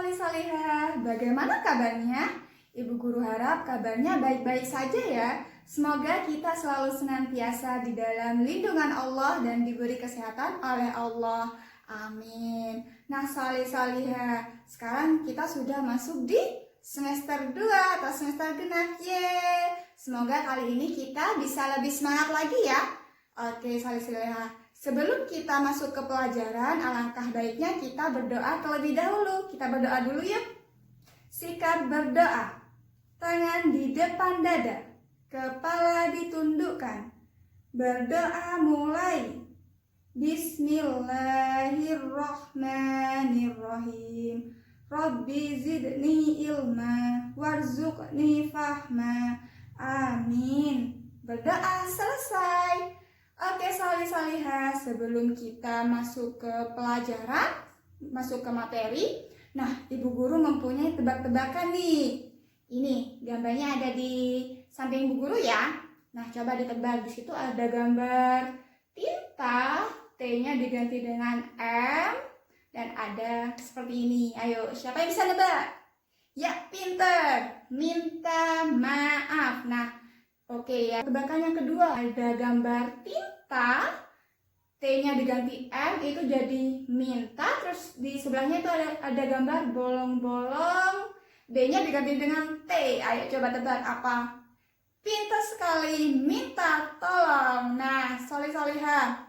Soli Solihah, bagaimana kabarnya? Ibu Guru harap kabarnya baik-baik saja ya. Semoga kita selalu senantiasa di dalam lindungan Allah dan diberi kesehatan oleh Allah. Amin. Nah, Soli Solihah, sekarang kita sudah masuk di semester 2 atau semester genap. Yeay. Semoga kali ini kita bisa lebih semangat lagi ya. Oke, Soli Solihah. Sebelum kita masuk ke pelajaran, alangkah baiknya kita berdoa terlebih dahulu. Kita berdoa dulu yuk. Sikap berdoa. Tangan di depan dada. Kepala ditundukkan. Berdoa mulai. Bismillahirrahmanirrahim. Rabbi zidni ilma warzuqni fahma. Amin. Berdoa selesai. Oke, Soli Solihah, sebelum kita masuk ke pelajaran, masuk ke materi, nah, Ibu Guru mempunyai tebak-tebakan nih. Ini gambarnya ada di samping Ibu Guru ya. Nah, coba ditebak. Di situ ada gambar tinta, T-nya diganti dengan M, dan ada seperti ini. Ayo, siapa yang bisa nebak? Ya, pinter. Minta maaf. Nah, oke ya, tebakan yang kedua ada gambar tinta, T-nya diganti M, itu jadi minta. Terus di sebelahnya itu ada gambar bolong-bolong, B-nya diganti dengan T. Ayo coba tebak apa? Pintar sekali, minta tolong. Nah, Soli Solihah,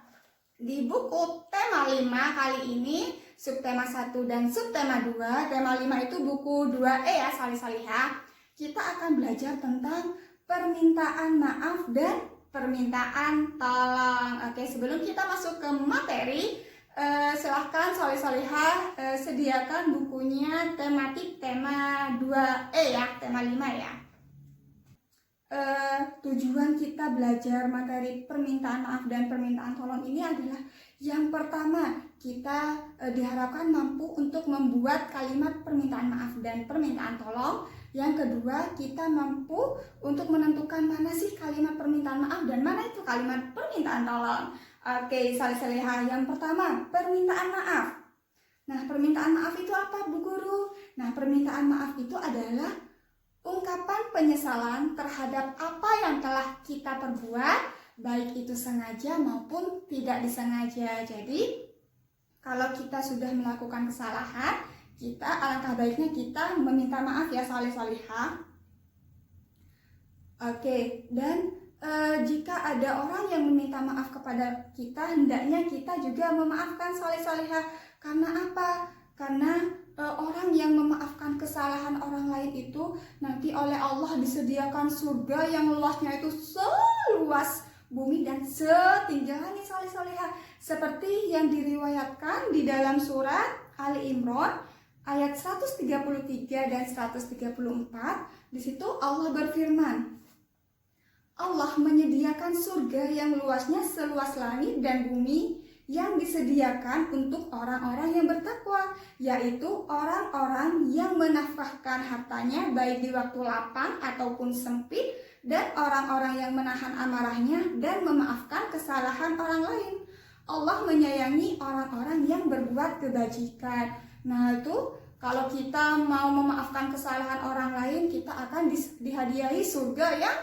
di buku tema 5 kali ini, subtema 1 dan subtema 2, tema 5 itu buku 2E ya, Soli Solihah. Kita akan belajar tentang permintaan maaf dan permintaan tolong. Oke, sebelum kita masuk ke materi, silahkan Soli Solihah sediakan bukunya tematik tema 2E ya, tema 5 ya. Tujuan kita belajar materi permintaan maaf dan permintaan tolong ini adalah yang pertama, kita diharapkan mampu untuk membuat kalimat permintaan maaf dan permintaan tolong. Yang kedua, kita mampu untuk menentukan mana sih kalimat permintaan maaf dan mana itu kalimat permintaan tolong. Oke, Soli Solihah, yang pertama, permintaan maaf. Nah, permintaan maaf itu apa, Bu Guru? Nah, permintaan maaf itu adalah ungkapan penyesalan terhadap apa yang telah kita perbuat, baik itu sengaja maupun tidak disengaja. Jadi, kalau kita sudah melakukan kesalahan, kita alangkah baiknya kita meminta maaf ya, Soli Solihah. Oke, dan jika ada orang yang meminta maaf kepada kita, hendaknya kita juga memaafkan, Soli Solihah. Karena apa? Karena orang yang memaafkan kesalahan orang lain itu nanti oleh Allah disediakan surga yang luasnya itu seluas bumi dan setinggi langit, Soli Solihah. Seperti yang diriwayatkan di dalam surat Ali Imran ayat 133 dan 134, di situ Allah berfirman, Allah menyediakan surga yang luasnya seluas langit dan bumi yang disediakan untuk orang-orang yang bertakwa, yaitu orang-orang yang menafkahkan hartanya baik di waktu lapang ataupun sempit, dan orang-orang yang menahan amarahnya dan memaafkan kesalahan orang lain. Allah menyayangi orang-orang yang berbuat kebajikan. Nah, itu kalau kita mau memaafkan kesalahan orang lain, kita akan dihadiahi surga yang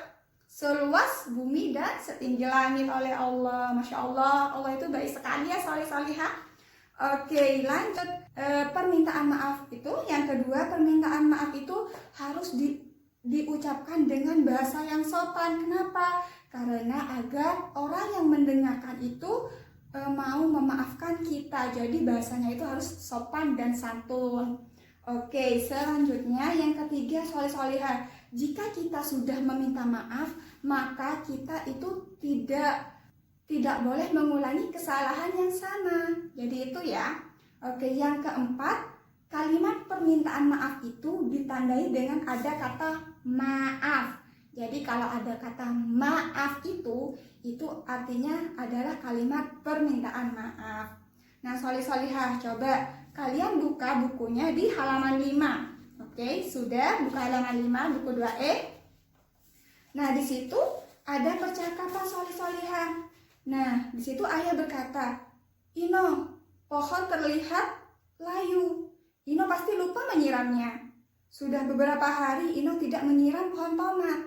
seluas bumi dan setinggi langit oleh Allah. Masya Allah, Allah itu baik sekali ya, Soli Solihah. Oke, lanjut. Permintaan maaf itu, yang kedua, permintaan maaf itu harus diucapkan dengan bahasa yang sopan. Kenapa? Karena agar orang yang mendengarkan itu mau memaafkan kita. Jadi bahasanya itu harus sopan dan santun. Oke, selanjutnya yang ketiga, Soli Solihah, jika kita sudah meminta maaf, maka kita itu tidak boleh mengulangi kesalahan yang sama. Jadi itu ya. Oke, yang keempat, kalimat permintaan maaf itu ditandai dengan ada kata maaf. Jadi kalau ada kata maaf itu artinya adalah kalimat permintaan maaf. Nah, Soli Solihah, coba kalian buka bukunya di halaman 5. Oke, sudah buka halaman 5, buku 2E. Nah, di situ ada percakapan Soli Solihah. Nah, di situ ayah berkata, Ino, pohon terlihat layu. Ino pasti lupa menyiramnya? Sudah beberapa hari Ino tidak menyiram pohon tomat.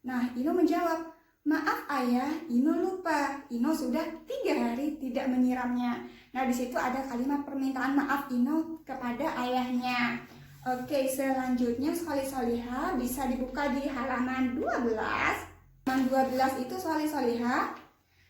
Nah, Ino menjawab, maaf ayah, Ino lupa. Ino sudah 3 hari tidak menyiramnya. Nah, di situ ada kalimat permintaan maaf Ino kepada ayahnya. Oke, selanjutnya solih-solihah bisa dibuka di halaman 12. Halaman 12 itu solih-solihah.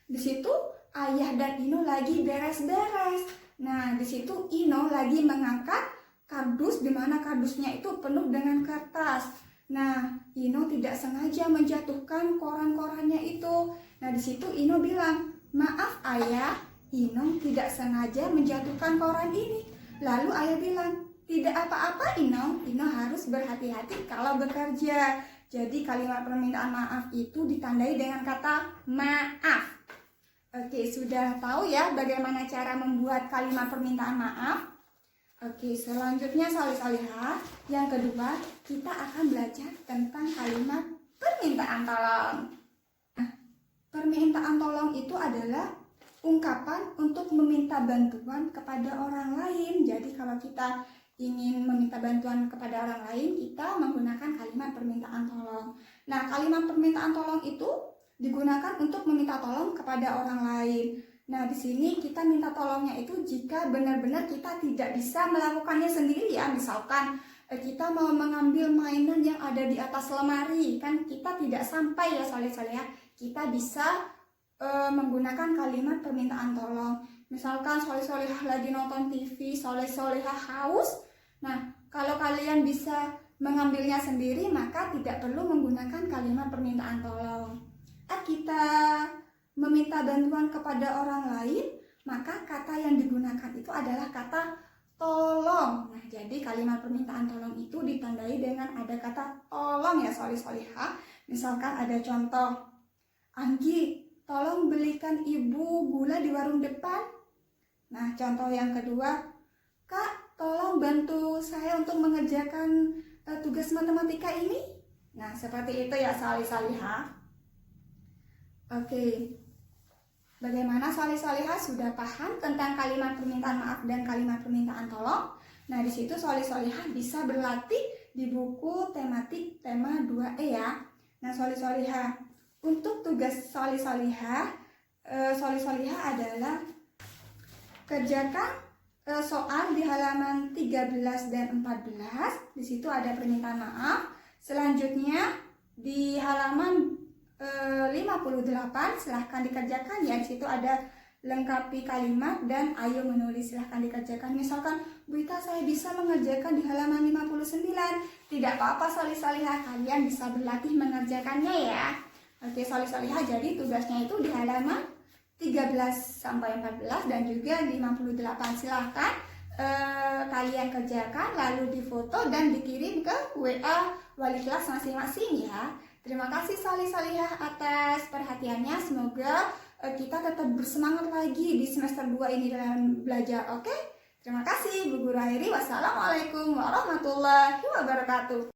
Di situ ayah dan Ino lagi beres-beres. Nah, di situ Ino lagi mengangkat kardus di mana kardusnya itu penuh dengan kertas. Nah, Ino tidak sengaja menjatuhkan koran-korannya itu. Nah, di situ Ino bilang, maaf ayah, Ino tidak sengaja menjatuhkan koran ini. Lalu ayah bilang, tidak apa-apa Ino harus berhati-hati kalau bekerja. Jadi kalimat permintaan maaf itu ditandai dengan kata maaf. Oke, sudah tahu ya bagaimana cara membuat kalimat permintaan maaf? Oke, selanjutnya solih-solihah. Yang kedua, kita akan belajar tentang kalimat permintaan tolong. Nah, permintaan tolong itu adalah ungkapan untuk meminta bantuan kepada orang lain. Jadi kalau kita ingin meminta bantuan kepada orang lain, kita menggunakan kalimat permintaan tolong. Nah, kalimat permintaan tolong itu digunakan untuk meminta tolong kepada orang lain. Nah, di sini kita minta tolongnya itu jika benar-benar kita tidak bisa melakukannya sendiri ya. Misalkan kita mau mengambil mainan yang ada di atas lemari, kan kita tidak sampai ya soleh-solehah. Kita bisa menggunakan kalimat permintaan tolong. Misalkan soleh-solehah lagi nonton TV, soleh-solehah haus. Nah, kalau kalian bisa mengambilnya sendiri, maka tidak perlu menggunakan kalimat permintaan tolong. Kita meminta bantuan kepada orang lain, maka kata yang digunakan itu adalah kata tolong. Nah, jadi kalimat permintaan tolong itu ditandai dengan ada kata tolong ya solih-solihah. Misalkan ada contoh, Anggi, tolong belikan ibu gula di warung depan. Nah, contoh yang kedua, Kak, tolong bantu saya untuk mengerjakan tugas matematika ini. Nah, seperti itu ya solih-solihah. Oke, bagaimana solih-solihah sudah paham tentang kalimat permintaan maaf dan kalimat permintaan tolong? Nah, di situ solih-solihah bisa berlatih di buku tematik tema 2E ya. Nah, solih-solihah, untuk tugas solih-solihah adalah kerjakan soal di halaman 13 dan 14. Di situ ada permintaan maaf. Selanjutnya di halaman 58 silahkan dikerjakan ya. Di situ ada lengkapi kalimat dan ayo menulis, silahkan dikerjakan. Misalkan, Bu Ita, saya bisa mengerjakan di halaman 59. Tidak apa-apa solih-solihah, kalian bisa berlatih mengerjakannya ya. Oke solih-solihah, jadi tugasnya itu di halaman 13 sampai 14 dan juga 58. Silahkan kalian kerjakan lalu difoto dan dikirim ke WA wali kelas masing-masing ya. Terima kasih solih-solihah atas perhatiannya. Semoga kita tetap bersemangat lagi di semester 2 ini dalam belajar. Oke? Terima kasih. Bu Guru akhiri. Wassalamualaikum warahmatullahi wabarakatuh.